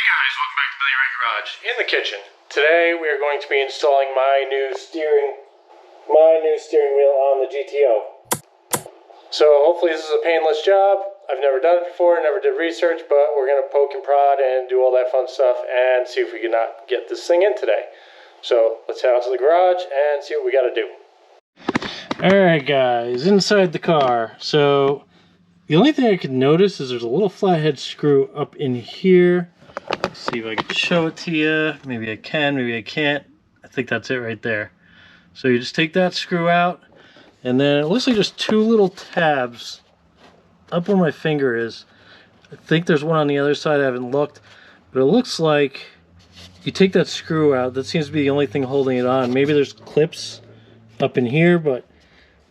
guys, welcome back to the Garage in the kitchen. Today we are going to be installing my new steering wheel on the GTO. So hopefully this is a painless job. I've never done it before, never did research, but we're going to poke and prod and do all that fun stuff and see if we can not get this thing in today. So let's head out to the garage and see what we got to do. Alright guys, inside the car. So the only thing I could notice is there's a little flathead screw up in here. Let's see if I can show it to you. Maybe I can, maybe I can't. I think that's it right there. So you just take that screw out, and then it looks like just two little tabs up where my finger is. I think there's one on the other side, I haven't looked, but it looks like you take that screw out. That seems to be the only thing holding it on. Maybe there's clips up in here, but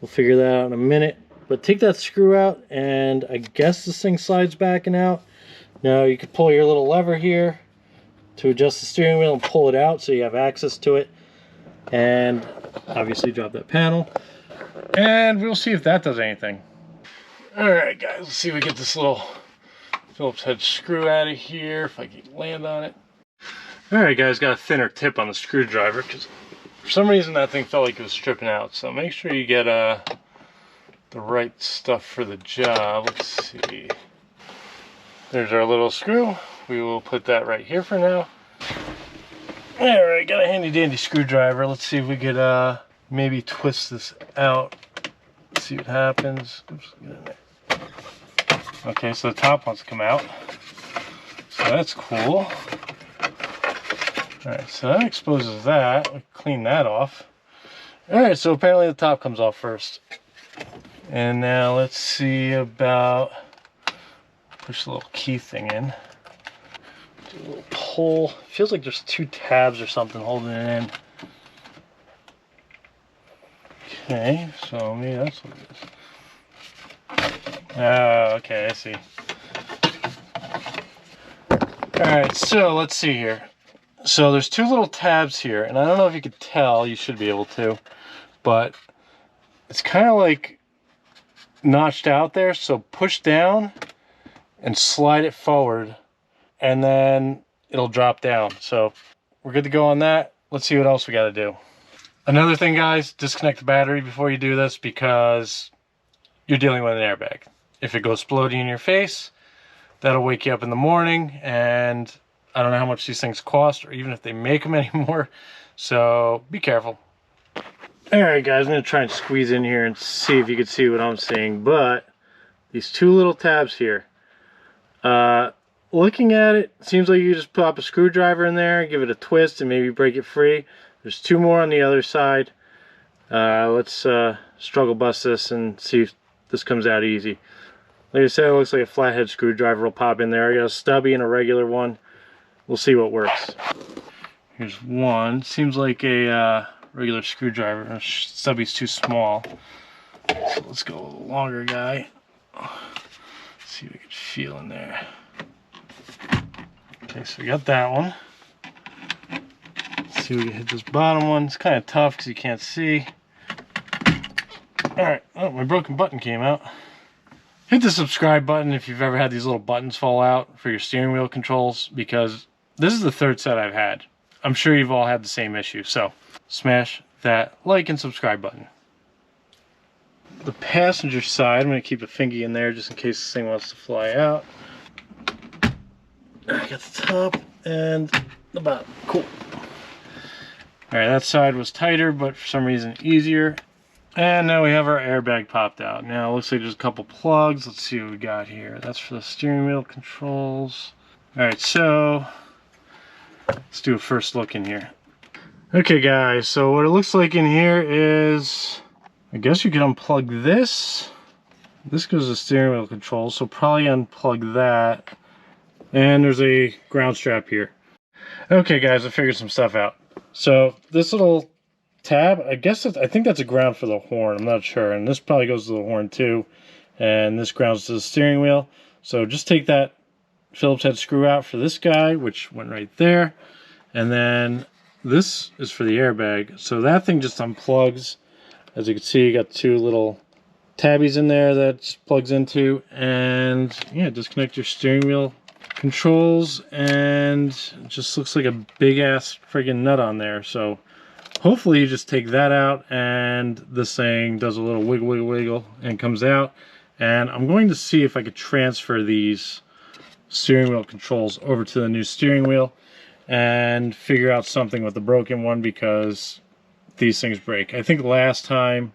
we'll figure that out in a minute. But take that screw out, and I guess this thing slides back and out. Now you can pull your little lever here to adjust the steering wheel and pull it out so you have access to it. And obviously drop that panel. And we'll see if that does anything. Alright guys, let's see if we get this little Phillips head screw out of here, if I can land on it. Alright guys, got a thinner tip on the screwdriver because for some reason that thing felt like it was stripping out. So make sure you get the right stuff for the job. Let's see. There's our little screw. We will put that right here for now. Alright, got a handy dandy screwdriver. Let's see if we could maybe twist this out. Let's see what happens. Oops, get in there. Okay, so the top wants to come out. So that's cool. Alright, so that exposes that. We'll clean that off. Alright, so apparently the top comes off first. And now let's see about, push the little key thing in. Do a little pull. Feels like there's two tabs or something holding it in. Okay, so maybe that's what it is. Oh, okay, I see. Alright, so let's see here. So there's two little tabs here, and I don't know if you could tell, you should be able to, but it's kind of like notched out there, so push down and slide it forward and then it'll drop down. So we're good to go on that. Let's see what else we got to do. Another thing guys, disconnect the battery before you do this because you're dealing with an airbag. If it goes exploding in your face, that'll wake you up in the morning, and I don't know how much these things cost or even if they make them anymore, so be careful. Alright guys, I'm going to try and squeeze in here and see if you can see what I'm seeing, but these two little tabs here, looking at it, seems like you just pop a screwdriver in there, give it a twist and maybe break it free. There's two more on the other side. Let's struggle bust this and see if this comes out easy. Like I said, it looks like a flathead screwdriver will pop in there. I got a stubby and a regular one. We'll see what works. Here's one. Seems like a regular screwdriver. Stubby's too small. So let's go a little longer guy. Let's see if we can feel in there. Okay, so we got that one. Let's see if we can hit this bottom one. It's kind of tough because you can't see. Alright, oh, my broken button came out. Hit the subscribe button if you've ever had these little buttons fall out for your steering wheel controls, because this is the third set I've had. I'm sure you've all had the same issue, so smash that like and subscribe button. The passenger side, I'm going to keep a fingy in there just in case this thing wants to fly out. I got the top and the bottom. Cool. Alright, that side was tighter, but for some reason easier. And now we have our airbag popped out. Now it looks like there's a couple plugs. Let's see what we got here. That's for the steering wheel controls. Alright, so let's do a first look in here. Okay guys, so what it looks like in here is, I guess you can unplug this. This goes to the steering wheel controls, so probably unplug that. And there's a ground strap here. Okay guys, I figured some stuff out. So this little tab, I think that's a ground for the horn, I'm not sure. And this probably goes to the horn too. And this grounds to the steering wheel. So just take that Phillips head screw out for this guy, which went right there. And then this is for the airbag. So that thing just unplugs. As you can see, you got two little tabbies in there that just plugs into. And yeah, disconnect your steering wheel controls and and it just looks like a big ass friggin' nut on there. So hopefully you just take that out and this thing does a little wiggle wiggle wiggle and comes out. And I'm going to see if I could transfer these steering wheel controls over to the new steering wheel and figure out something with the broken one, because these things break. I think last time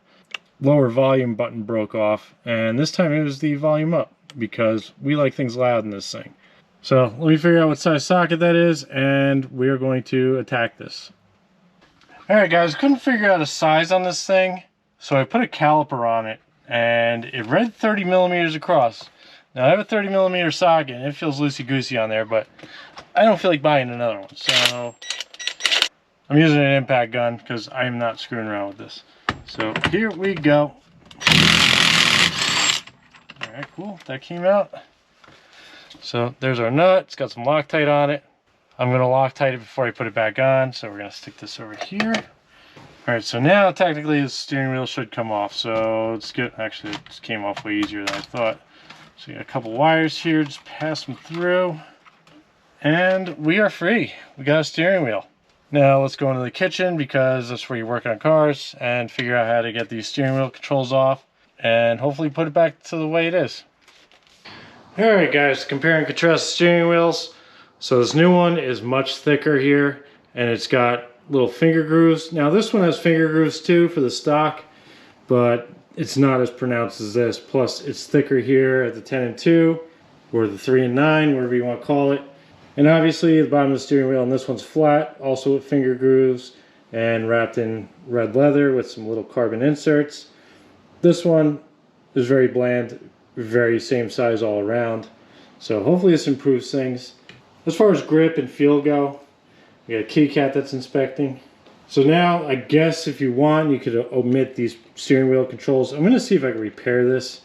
lower volume button broke off, and this time it was the volume up, because we like things loud in this thing. So let me figure out what size socket that is, and we are going to attack this. Alright guys, couldn't figure out a size on this thing, so I put a caliper on it, and it read 30 millimeters across. Now I have a 30 millimeter socket, and it feels loosey-goosey on there, but I don't feel like buying another one, so I'm using an impact gun because I am not screwing around with this. So here we go. Alright, cool, that came out. So there's our nut, it's got some Loctite on it. I'm going to Loctite it before I put it back on, so we're going to stick this over here. Alright, so now technically the steering wheel should come off, so it's good. Actually, it just came off way easier than I thought. So you got a couple wires here, just pass them through, and we are free. We got a steering wheel. Now let's go into the kitchen, because that's where you work on cars, and figure out how to get these steering wheel controls off and hopefully put it back to the way it is. Alright guys, compare and contrast the steering wheels. So this new one is much thicker here, and it's got little finger grooves. Now this one has finger grooves too for the stock, but it's not as pronounced as this. Plus it's thicker here at the 10 and 2, or the 3 and 9, whatever you want to call it. And obviously the bottom of the steering wheel on this one's flat, also with finger grooves, and wrapped in red leather with some little carbon inserts. This one is very bland, very same size all around. So hopefully this improves things. As far as grip and feel go, we got a kitty cat that's inspecting. So now, I guess if you want, you could omit these steering wheel controls. I'm going to see if I can repair this.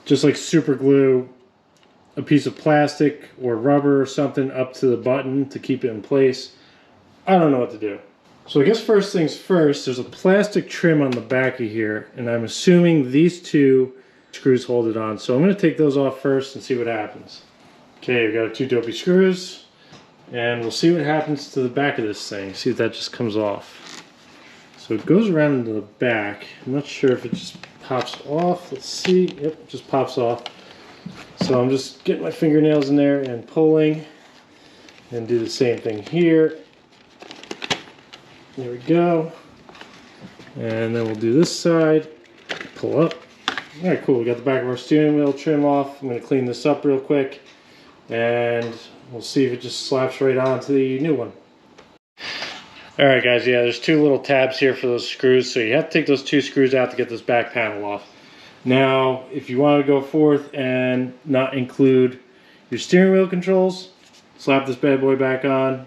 Just like super glue a piece of plastic or rubber or something up to the button to keep it in place. I don't know what to do. So I guess first things first, there's a plastic trim on the back of here, and I'm assuming these two screws hold it on. So I'm going to take those off first and see what happens. Okay, we've got our two dopey screws, and we'll see what happens to the back of this thing. See if that just comes off. So it goes around into the back. I'm not sure if it just pops off. Let's see. Yep, it just pops off. So I'm just getting my fingernails in there and pulling, and do the same thing here. There we go. And then we'll do this side. Pull up. Alright, cool. We got the back of our steering wheel trim off. I'm going to clean this up real quick, and we'll see if it just slaps right onto the new one. Alright guys, yeah, there's two little tabs here for those screws, so you have to take those two screws out to get this back panel off. Now, if you want to go forth and not include your steering wheel controls, slap this bad boy back on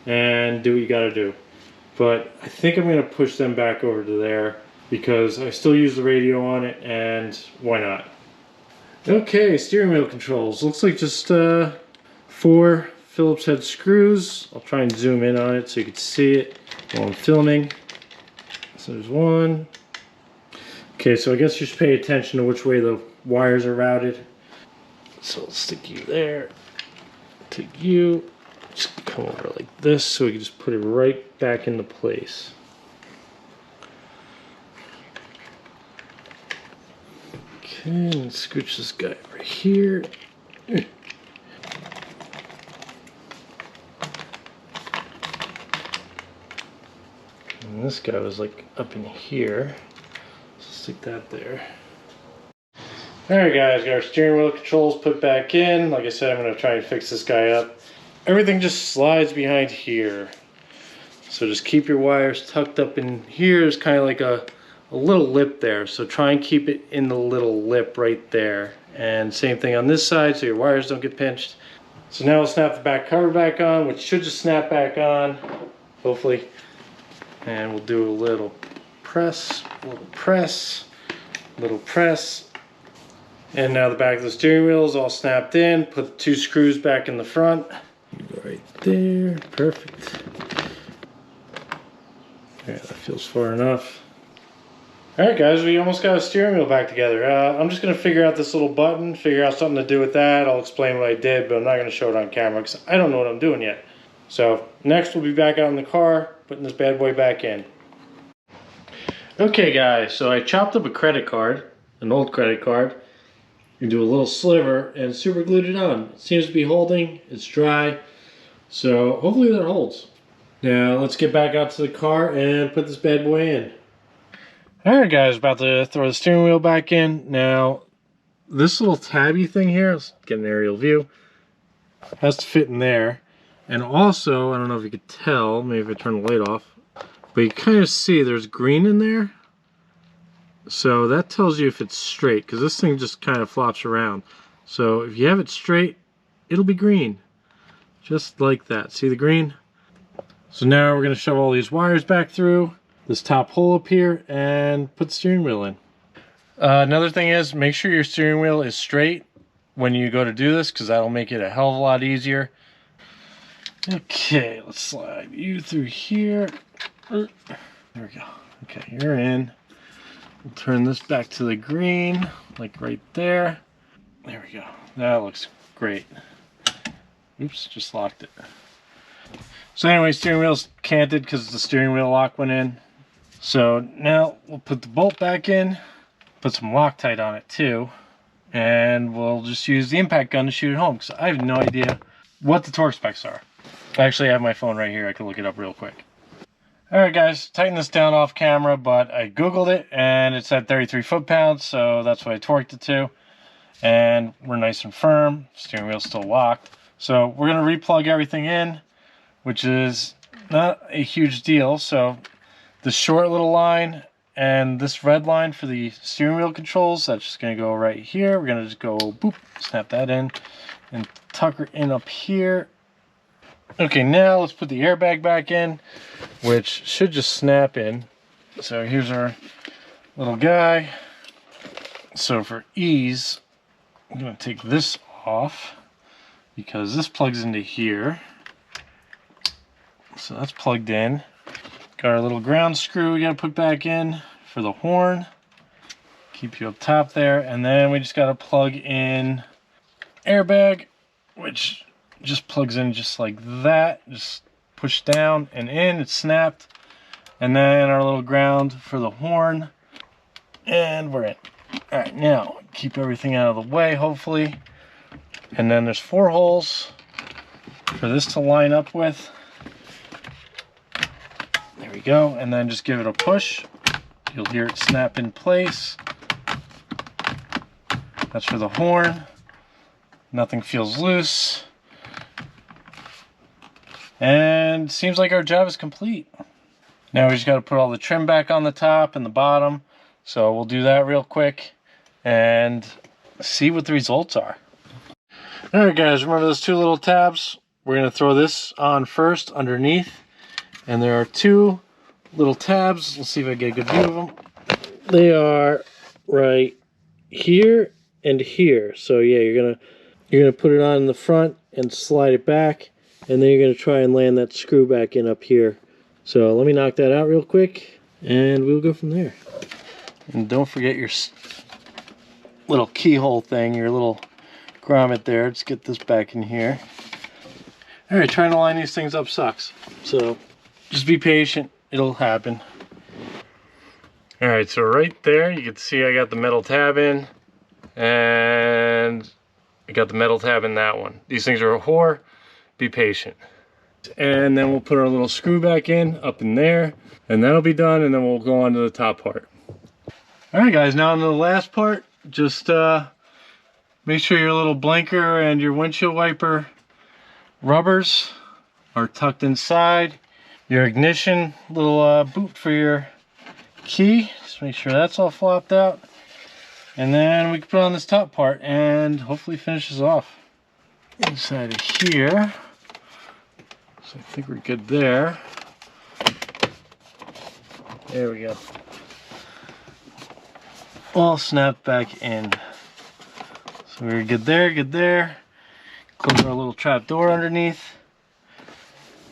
and do what you gotta do. But I think I'm going to push them back over to there, because I still use the radio on it, and why not? Okay, steering wheel controls. Looks like just 4 Phillips head screws. I'll try and zoom in on it so you can see it while I'm filming. So there's one. Okay, so I guess you should pay attention to which way the wires are routed. So I'll stick you there. Take you. Just come over like this so we can just put it right back into place. Okay, and scooch this guy over here. And this guy was like up in here. So stick that there. Alright guys, got our steering wheel controls put back in. Like I said, I'm going to try and fix this guy up. Everything just slides behind here. So just keep your wires tucked up in here. There's kind of like a little lip there. So try and keep it in the little lip right there. And same thing on this side so your wires don't get pinched. So now we'll snap the back cover back on, which should just snap back on, hopefully. And we'll do a little press, little press, little press. And now the back of the steering wheel is all snapped in. Put the 2 screws back in the front. Right there, perfect. Yeah, that feels far enough. Alright guys, we almost got a steering wheel back together. I'm just going to figure out this little button, figure out something to do with that. I'll explain what I did, but I'm not going to show it on camera because I don't know what I'm doing yet. So next we'll be back out in the car, putting this bad boy back in. Okay guys, so I chopped up a credit card, an old credit card, into a little sliver and super glued it on. It seems to be holding, it's dry, so hopefully that holds. Now let's get back out to the car and put this bad boy in. Alright guys, about to throw the steering wheel back in. Now this little tabby thing here, let's get an aerial view, has to fit in there. And also, I don't know if you could tell, maybe if I turn the light off, but you kind of see there's green in there. So that tells you if it's straight, because this thing just kind of flops around. So if you have it straight, it'll be green. Just like that. See the green? So now we're going to shove all these wires back through this top hole up here and put the steering wheel in. Another thing is, make sure your steering wheel is straight when you go to do this, because that'll make it a hell of a lot easier. Okay, let's slide you through here. There we go. Okay, you're in. We'll turn this back to the green, like right there. There we go. That looks great. Oops, just locked it. So anyway, steering wheel's canted because the steering wheel lock went in. So now we'll put the bolt back in, put some Loctite on it too, and we'll just use the impact gun to shoot it home, because I have no idea what the torque specs are. I actually have my phone right here, I can look it up real quick. Alright guys, tighten this down off camera, but I googled it and it's at 33 foot-pounds, so that's what I torqued it to. And we're nice and firm, steering wheel's still locked. So we're going to replug everything in, which is not a huge deal. So the short little line and this red line for the steering wheel controls, that's just going to go right here. We're going to just go boop, snap that in and tuck her in up here. Okay, now let's put the airbag back in, which should just snap in. So here's our little guy. So for ease, I'm going to take this off because this plugs into here. So that's plugged in. Got our little ground screw we got to put back in for the horn. Keep you up top there. And then we just got to plug in airbag, which just plugs in just like that. Just push down and in, it's snapped. And then our little ground for the horn, and we're in. All right, now keep everything out of the way, hopefully. And then there's 4 holes for this to line up with. There we go. And then just give it a push. You'll hear it snap in place. That's for the horn. Nothing feels loose. And seems like our job is complete. Now we just got to put all the trim back on the top and the bottom. So we'll do that real quick and see what the results are. Alright guys, remember those 2 little tabs? We're going to throw this on first underneath. And there are 2 little tabs. Let's see if I get a good view of them. They are right here and here. So yeah, you're gonna put it on in the front and slide it back. And then you're going to try and land that screw back in up here. So let me knock that out real quick, and we'll go from there. And don't forget your little keyhole thing, your little grommet there. Let's get this back in here. All right, trying to line these things up sucks. So just be patient, it'll happen. All right, so right there, you can see I got the metal tab in, and I got the metal tab in that one. These things are a whore. Be patient. And then we'll put our little screw back in up in there, and that'll be done, and then we'll go on to the top part. All right guys, now on to the last part. Just make sure your little blinker and your windshield wiper rubbers are tucked inside. Your ignition little boot for your key, just make sure that's all flopped out, and then we can put on this top part and hopefully finish this off. Inside of here, so I think we're good there. There we go. All snapped back in. So we're good there, good there. Close our little trap door underneath.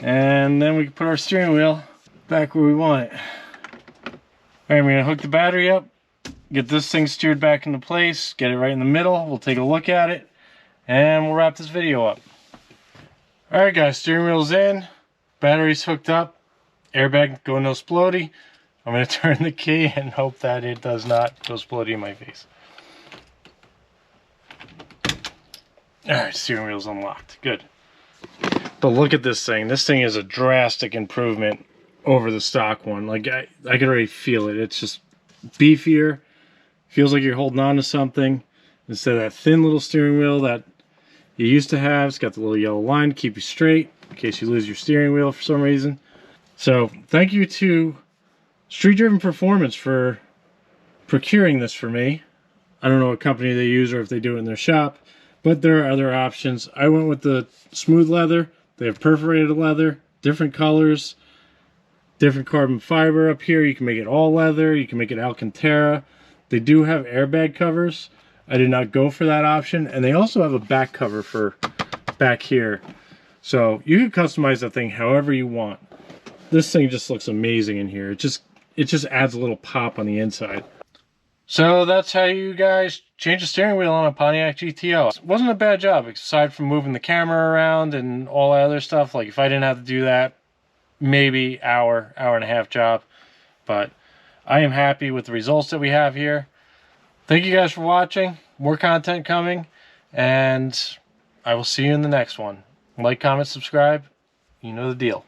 And then we can put our steering wheel back where we want it. Alright, we're gonna hook the battery up, get this thing steered back into place, get it right in the middle. We'll take a look at it, and we'll wrap this video up. Alright guys, steering wheel's in, battery's hooked up, airbag go no splody. I'm going to turn the key and hope that it does not go splody in my face. Alright, steering wheel's unlocked. Good. But look at this thing. This thing is a drastic improvement over the stock one. Like, I can already feel it. It's just beefier. Feels like you're holding on to something. Instead of that thin little steering wheel that you used to have. It's got the little yellow line to keep you straight in case you lose your steering wheel for some reason. So, thank you to Street Driven Performance for procuring this for me. I don't know what company they use or if they do it in their shop, but there are other options. I went with the smooth leather. They have perforated leather, different colors, different carbon fiber up here. You can make it all leather. You can make it Alcantara. They do have airbag covers. I did not go for that option. And they also have a back cover for back here. So you can customize that thing however you want. This thing just looks amazing in here. It just adds a little pop on the inside. So that's how you guys change the steering wheel on a Pontiac GTO. It wasn't a bad job, aside from moving the camera around and all that other stuff. Like, if I didn't have to do that, maybe hour and a half job. But I am happy with the results that we have here. Thank you guys for watching. More content coming. And I will see you in the next one. Like, comment, subscribe. You know the deal.